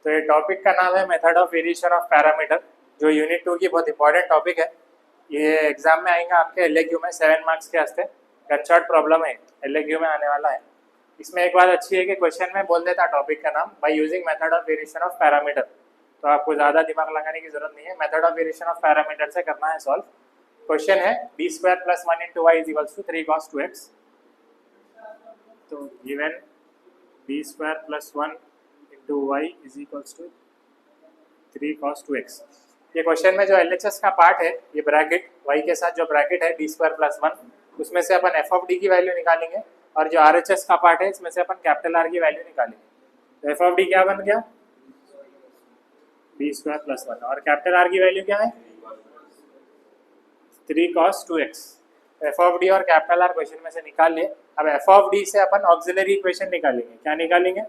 तो ये टॉपिक का नाम है method of variation of parameter, जो यूनिट 2 की बहुत इंपॉर्टेंट टॉपिक है। ये एग्जाम में आएगा आपके एलएक्यू में 7 मार्क्स के वास्ते। गन शॉट प्रॉब्लम है, एलएक्यू में आने वाला है। इसमें एक बात अच्छी है कि क्वेश्चन में बोल देता टॉपिक का नाम by using method of variation of parameter, तो आपको ज़्यादा दिमाग लगाने की जरूरत नहीं है। Method of variation of parameter से करना है सॉल्व। क्वेश्चन है B square plus 1 into Y is equals to 3 cos 2x। तो given B square plus 1 into Y is equals to 3 cos 2x। ये क्वेश्चन में जो एलएचएस का पार्ट है, ये ब्रैकेट y के साथ जो ब्रैकेट है बी स्क्वायर प्लस 1, उसमें से अपन एफ ऑफ डी की वैल्यू निकालेंगे, और जो आरएचएस का पार्ट है इसमें से अपन कैपिटल आर की वैल्यू निकालेंगे। तो एफ ऑफ डी क्या बन गया, बी स्क्वायर प्लस 1, और कैपिटल आर की वैल्यू क्या है 3 cos 2x। F of D और कैपिटल आर क्वेश्चन में से निकाल लिए। अब एफ ऑफ डी से अपन ऑक्सिलरी इक्वेशन निकालेंगे। क्या निकालेंगे,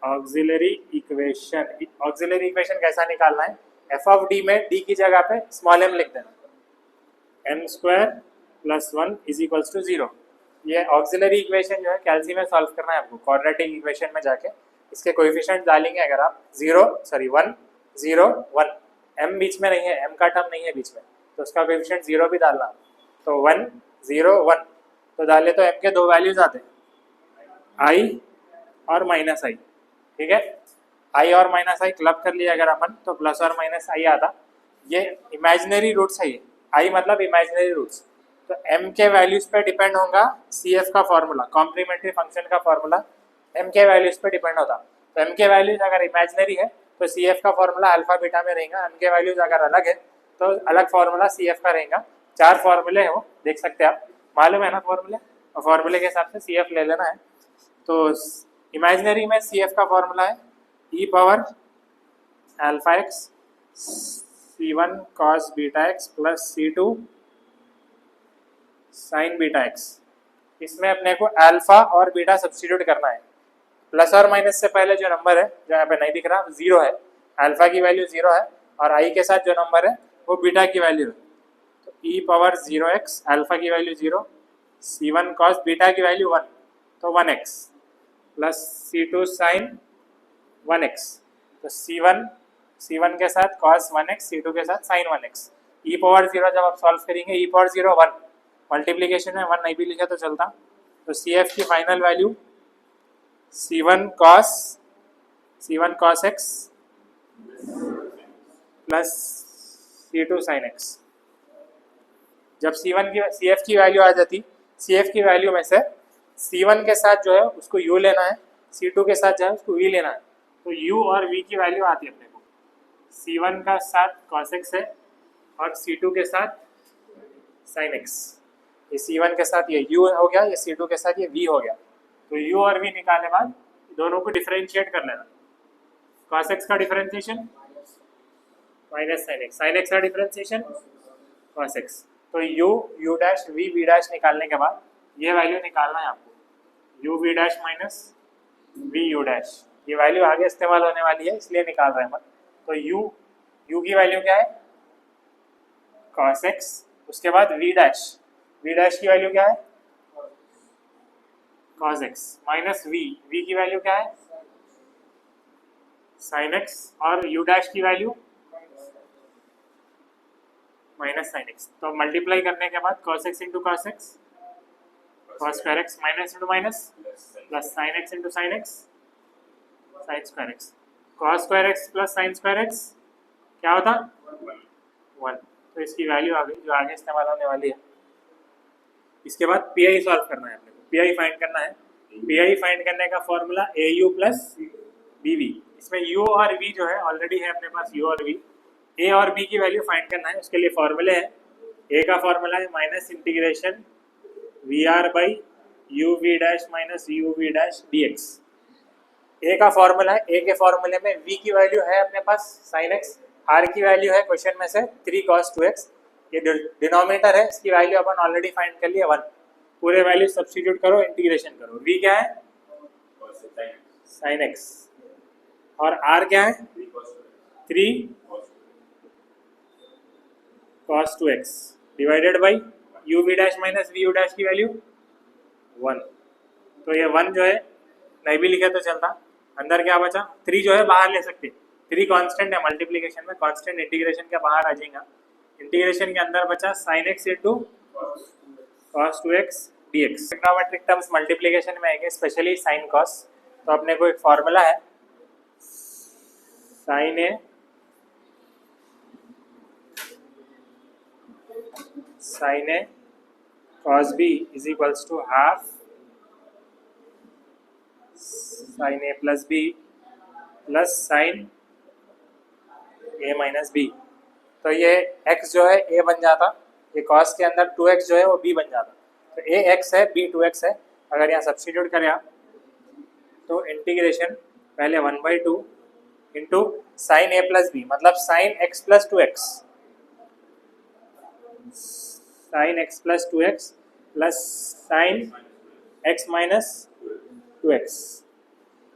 ऑक्सिलरी इक्वेशन। ऑक्सिलरी इक्वेशन कैसा निकालना है, एफ ऑफ डी में डी की जगह पे स्मॉल एम लिख देना, M square plus 1 is equals to 0। ये ऑक्सिलरी इक्वेशन जो है कैल्सी में सॉल्व करना है आपको। क्वाड्रेटिक इक्वेशन में जाके इसके कोएफिशिएंट डालेंगे अगर आप 1 0 1, एम बीच में नहीं है, एम का टर्म नहीं है बीच में, तो उसका कोएफिशिएंट 0 भी डालना। तो 1 0 1 तो डाले तो एम के दो वैल्यूज आते हैं, आई और माइनस आई। ठीक है, आई और माइनस आई क्लब कर लिया अगर अपन, तो प्लस और माइनस आई आता। ये इमेजिनरी रूट्स है, ये आई मतलब इमेजिनरी रूट्स। तो m के वैल्यूज पे डिपेंड होगा CF का फॉर्मूला, कॉम्प्लीमेंट्री फंक्शन का फॉर्मूला m के वैल्यूज पे डिपेंड होता। तो m के वैल्यूज अगर इमेजिनरी है तो CF का फॉर्मूला अल्फा बीटा में रहेगा, m के वैल्यूज अगर अलग है तो अलग फॉर्मूला CF का रहेगा। 4 फॉर्मूले हैं वो, देख सकते हैं आप, मालूम है ना फॉर्मूले, और फॉर्मूले के हिसाब से CF ले लेना है। तो इमेजिनरी में CF का फॉर्मूला है e power alpha x C1 cos beta x plus C2 sign beta x. इसमें अपने को अल्फा और बीटा सब्स्टिट्यूट करना है। प्लस और माइनस से पहले जो नंबर है, जो यहाँ पे नहीं दिख रहा, 0 है। अल्फा की वैल्यू 0 है, और आई के साथ जो नंबर है वो बीटा की वैल्यू है। तो e पावर 0x, अल्फा की वैल्यू 0, C1 cos बीटा की वैल्यू 1, तो 1x plus C2 sign 1x। तो C1 के साथ cos 1x, C2 के साथ साइन 1x। e पावर 0 जब आप सॉल्व करेंगे, e पावर 0 1, मल्टीप्लीकेशन में 1 नहीं भी लिखा तो चलता। तो CF की final value C1 cos x plus C2 sin x। जब CF की वैल्यू आ जाती, CF की वैल्यू में से C1 के साथ जो है उसको U लेना है, C2 के साथ जो है उसको V लेना है। तो U और V की वैल्यू आती है अपने को। C1 का साथ cos x है और C2 के साथ sin x। ये C1 के साथ ये U हो गया, ये C2 के साथ ये V हो गया। तो U और V निकालने बाद दोनों को डिफरेंशिएट कर लेना। cos x का डिफरेंशिएशन माइनस sin x का डिफरेंशिएशन cos x। तो U डैश V डैश निकालने के बाद ये वैल्यू निकालना है आपको, U V dash minus V U dash. ये वैल्यू आगे इस्तेमाल होने वाली है, इसलिए निकाल रहे हैं हम। तो U की वैल्यू क्या है cos x, उसके बाद V डैश की वैल्यू क्या है cos x माइनस V की वैल्यू क्या है sin x, और U डैश की वैल्यू माइनस sin x। तो मल्टीप्लाई करने के बाद cos x into cos x, cos square x minus into minus plus sin x into sin x, sin square x। cos square x plus sin square x क्या होता 1। तो इसकी value आ गई जो आगे इस्तेमाल होने वाली है। इसके बाद PI सॉल्व करना है अपने को, PI फाइंड करना है। PI फाइंड करने का फॉर्मूला AU प्लस BV। इसमें U और V जो है ऑलरेडी है अपने पास, U और V। A और B की वैल्यू फाइंड करना है, उसके लिए फॉर्मूले हैं। A का फॉर्मूला है minus integration VR by UV dash minus UV dash DX। A का फॉर्मूला है, A के फॉर्मूले में V की वैल्यू है अपने पास sin x, R की वैल्यू है क्वेश्चन में से 3 cos 2x। ये डिनोमिनेटर है, इसकी वैल्यू अपन ऑलरेडी फाइंड कर लिया 1। पूरे वैल्यू सब्स्टिट्यूट करो, इंटीग्रेशन करो। V क्या है sin x, और R क्या है 3 cos 2x divided by UV dash minus VU dash की वैल्यू 1। तो ये 1 जो है नहीं भी लिखे तो चलता। अंदर क्या बचा, 3 जो है बाहर ले सकते, 3 कांस्टेंट है मल्टीप्लिकेशन में, कांस्टेंट इंटीग्रेशन के बाहर आ जाएगा। इंटीग्रेशन के अंदर बचा sin x into cos 2x dx। Trigonometric terms multiplication में आएंगे, स्पेशली sin cos। तो अपने को एक फॉर्मूला है sin a cos b is equals to half sin a plus b plus sin a minus b। तो ये x जो है a बन जाता, ये cos के अंदर 2x जो है वो b बन जाता। तो a x है, b 2x है। अगर यहाँ सब्स्टिट्यूट करें आप तो इंटीग्रेशन पहले 1/2 into sine a plus b, मतलब sine x plus 2x, sine x plus 2x plus sine x minus 2x।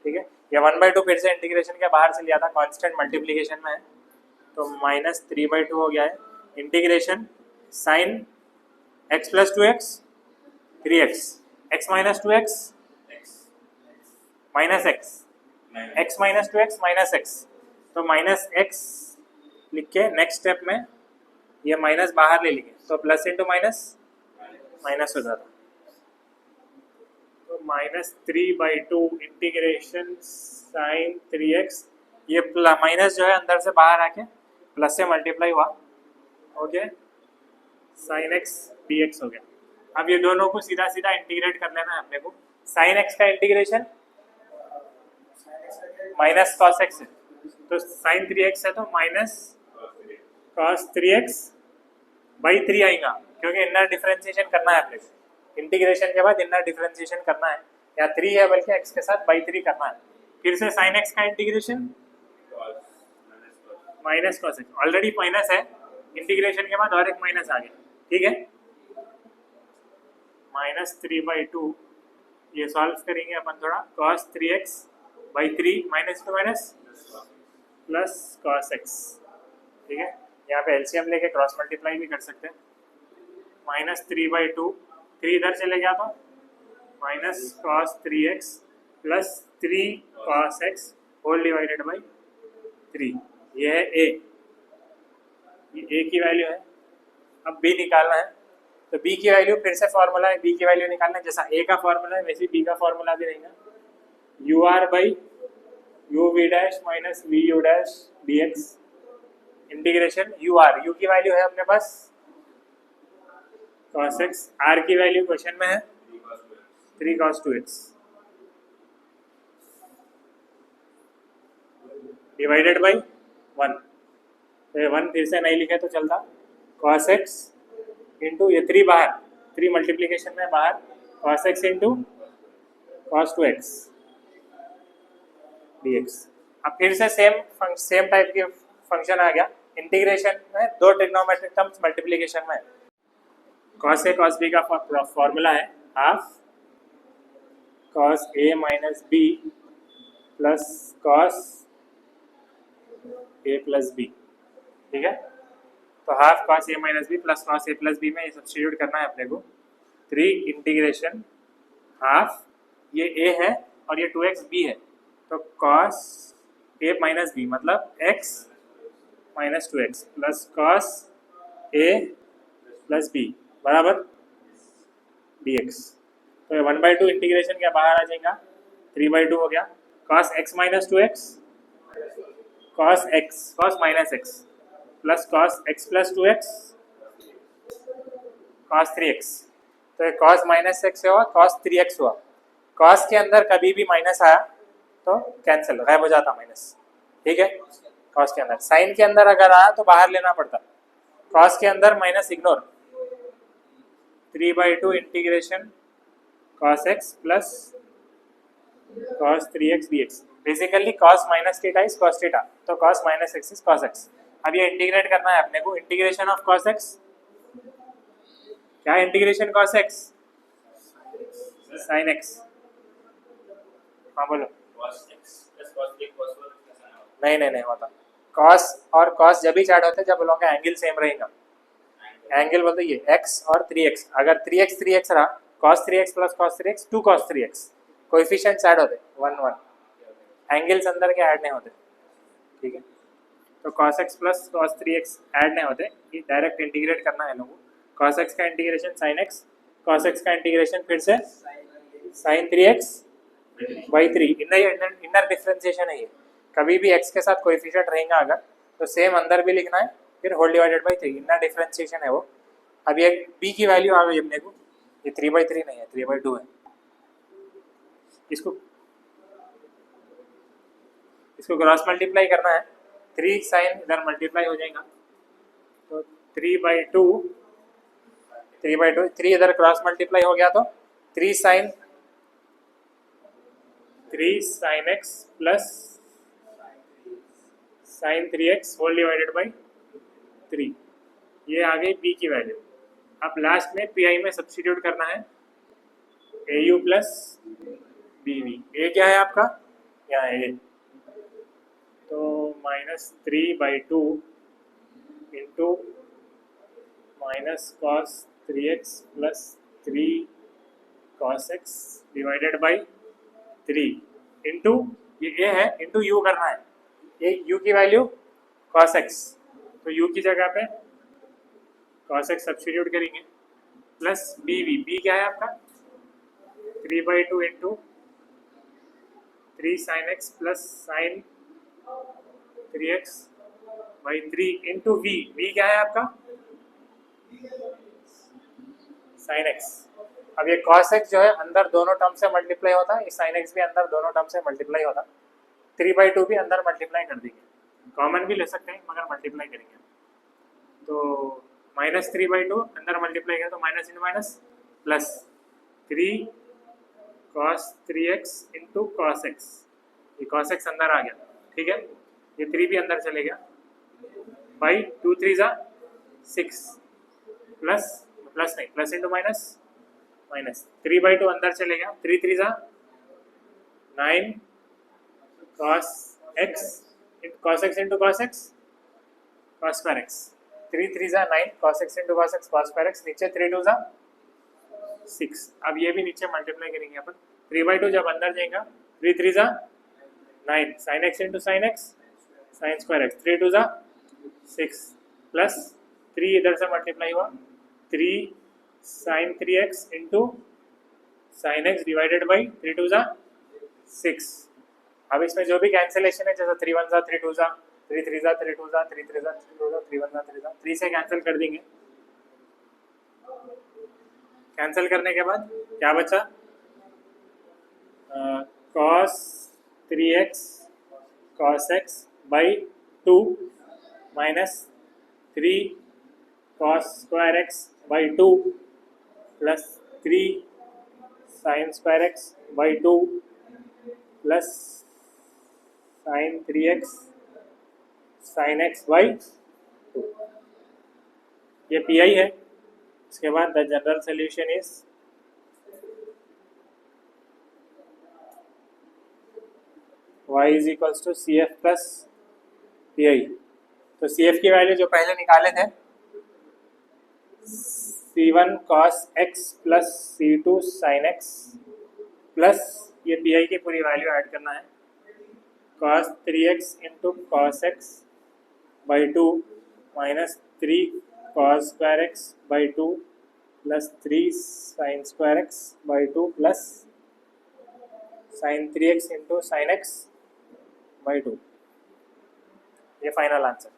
ठीक है, ये 1/2 फिर से इंटीग्रेशन के बाहर से लिया था, कांस्टेंट मल्टीप्लिकेशन में है, तो माइनस 3/2 हो गया है। Integration sine x plus 2x 3x, x minus 2x minus x minus 2x minus x, तो माइनस x लिख के नेक्स्ट स्टेप में ये माइनस बाहर ले लेंगे, तो प्लस इंटू माइनस माइनस हो जाता। तो माइनस 3/2 इंटीग्रेशन साइन 3x, ये माइनस जो है अंदर से बाहर आके प्लस से मल्टीप्लाई हुआ, ओके, साइन x dx हो गया। अब ये दोनों को सीधा सीधा इंटीग्रेट कर लेना है अपने को। साइन x का इंटीग्रेशन माइनस कॉस x है, तो साइन 3x है तो माइनस कॉस 3x बाई 3 आएगा, क्योंकि इनर डिफरेंशिएशन करना है अपने को। इंटीग्रेशन के बाद इनर डिफरेंशिएशन करना है, या 3 है बल्कि x के साथ बाई 3 करना है। फिर से साइन x का integration minus cos x, already minus है, इंटीग्रेशन के बाद और एक माइनस आ गया। ठीक है, माइनस 3/2 ये सॉल्व करेंगे अपन थोड़ा, cos 3x by 3 minus two minus plus cos x। ठीक है, यहाँ पे एलसीएम लेके क्रॉस मल्टीप्लाई भी कर सकते हैं। माइनस 3/2, 3 इधर चले गया तो minus cos 3x plus 3 cos x whole divided by 3। ये है a, ये a की वैल्यू है। अब b निकालना है, तो b की वैल्यू फिर से फॉर्मूला है, b की वैल्यू निकालना है, जैसा a का फॉर्मूला है वैसे b का फॉर्मूला भी रहेगा, ur by u v dash minus v u dash dx। Integration u की वैल्यू है अपने पास cos x, r की वैल्यू क्वेश्चन में है 3 cos 2x डिवाइडेड बाई 1। तो ये 1 फिर से नहीं लिखे तो चलता, cos x इंटू ये 3 बाहर, 3 मल्टीप्लीकेशन में बाहर, cos x into cos 2x dx। अब फिर से सेम टाइप के फंक्शन आ गया। इंटीग्रेशन में 2 ट्रिग्नोमेट्रिक टर्म्स मल्टीप्लिकेशन में, cos a cos b का फॉर्मूला है half cos a minus b plus cos a plus b। ठीक है, तो half cos a minus b plus cos a plus b में ये सब्स्टिट्यूट करना है अपने को। 3 इंटीग्रेशन हाफ, ये a है और ये 2x b है, तो cos a माइनस b मतलब x minus 2x plus cos a plus b बराबर dx। तो ये 1/2 इंटीग्रेशन के बाहर आ जाएगा, 3/2 हो गया, cos x minus 2x cos minus x plus cos x plus 2x cos 3x। तो ये cos माइनस x हुआ, cos 3x हुआ। cos के अंदर कभी भी माइनस आया तो कैंसिल, गायब हो जाता माइनस। ठीक है, cos के अंदर, साइन के अंदर अगर आया तो बाहर लेना पड़ता, cos के अंदर minus ignore. 3/2 integration cos x plus cos 3x dx। Basically cos minus theta is cos theta, तो cos minus x is cos x। अब ये इंटीग्रेट करना है अपने को, इंटीग्रेशन ऑफ cos x, क्या है integration cos x? sin x। हाँ बोलो। नहीं होता, cos और cos जब भी चैट होते हैं जब लोगों का एंगल सेम रहेगा। एंगल बोलते ये x और 3x, अगर 3x रहा cos 3x plus cos 3x 2 cos 3x, coefficients add होते 1 1, एंगल्स अंदर के ऐड नहीं होते, ठीक है। तो cos x plus cos 3x add नहीं होते, ये डायरेक्ट इंटीग्रेट करना है लोगों को। cos x का integration sin x, cos x का इंटीग्रेशन फिर से sin 3x by 3, inner differentiation है ये। कभी भी x के साथ कोएफिशिएंट रहेगा अगर तो सेम अंदर भी लिखना है, फिर whole divided by 3, inner differentiation है वो। अब ये b की वैल्यू आ गई अपने को, ये 3/3 नहीं है, 3/2 है। इसको क्रॉस मल्टीप्लाई करना है, 3 साइन इधर मल्टीप्लाई हो जाएगा, तो 3/2, 3 इधर क्रॉस मल्टीप्लाई हो गया तो 3 sine x plus sine 3x whole divided by 3, ये आ गई b की वैल्यू। अब लास्ट में पी में सब्स्टिट्यूट करना है, au प्लस bv। ए क्या है आपका, यहाँ ए, तो -3/2 into minus cos 3x plus 3 cos x divided by 3 into ये ए है, इंटू यू करना है, ये u की वैल्यू cos x, तो u की जगह पे cos x सब्स्टिट्यूट करेंगे, प्लस bv, b क्या है आपका 3/2 into 3 sin x plus sine 3x by 3 into v क्या है आपका sin x। अब ये cos x जो है अंदर दोनों टर्म से मल्टीप्लाई होता है, ये sin x भी अंदर दोनों टर्म से मल्टीप्लाई होता है, 3/2 भी अंदर मल्टीप्लाई कर देंगे, कॉमन भी ले सकते हैं मगर मल्टीप्लाई करेंगे, तो -3/2 अंदर मल्टीप्लाई करें तो minus into minus plus 3 cos 3x into cos x, ये cos x अंदर आ गया, ठीक है, ये 3 भी अंदर चले गया, बाई 2 3 6 प्लस नहीं, प्लस इंटू माइनस माइनस, 3/2 अंदर चले गया, 3 3 9 cos x into cos x cos square x, 3 3 9 cos x into cos x cos square x, नीचे 3 2 6। अब ये भी नीचे मल्टीप्लाई करेंगे अपन, 3/2 जब अंदर जाएगा 3 3 9 sin x into sin x sin square x, 3 2 6 plus 3 इधर से मल्टीप्लाई हुआ, 3 sin 3x into sin x divided by 3 2 6। अब इसमें जो भी कैंसिलेशन है, जैसे 3 1 3 2 3 3 3 2 3 3 3 2 3 1 3 3 से कैंसिल कर देंगे। कैंसिल करने के बाद क्या बचा, cos 3x cos x by 2 minus 3 cos square x by 2 plus 3 sin square x by 2 plus sin 3x sin x by 2, ये पी आई है। इसके बाद the general solution is y is equals to C F plus P I. तो C F की value जो पहले निकाले थे c1 cos x plus c2 sin x plus ये पी आई की पूरी वैल्यू ऐड करना है, cos 3x into cos x by 2 minus 3 cos square x by 2 plus 3 sin square x by 2 plus sin 3x into sin x by 2, ये final answer.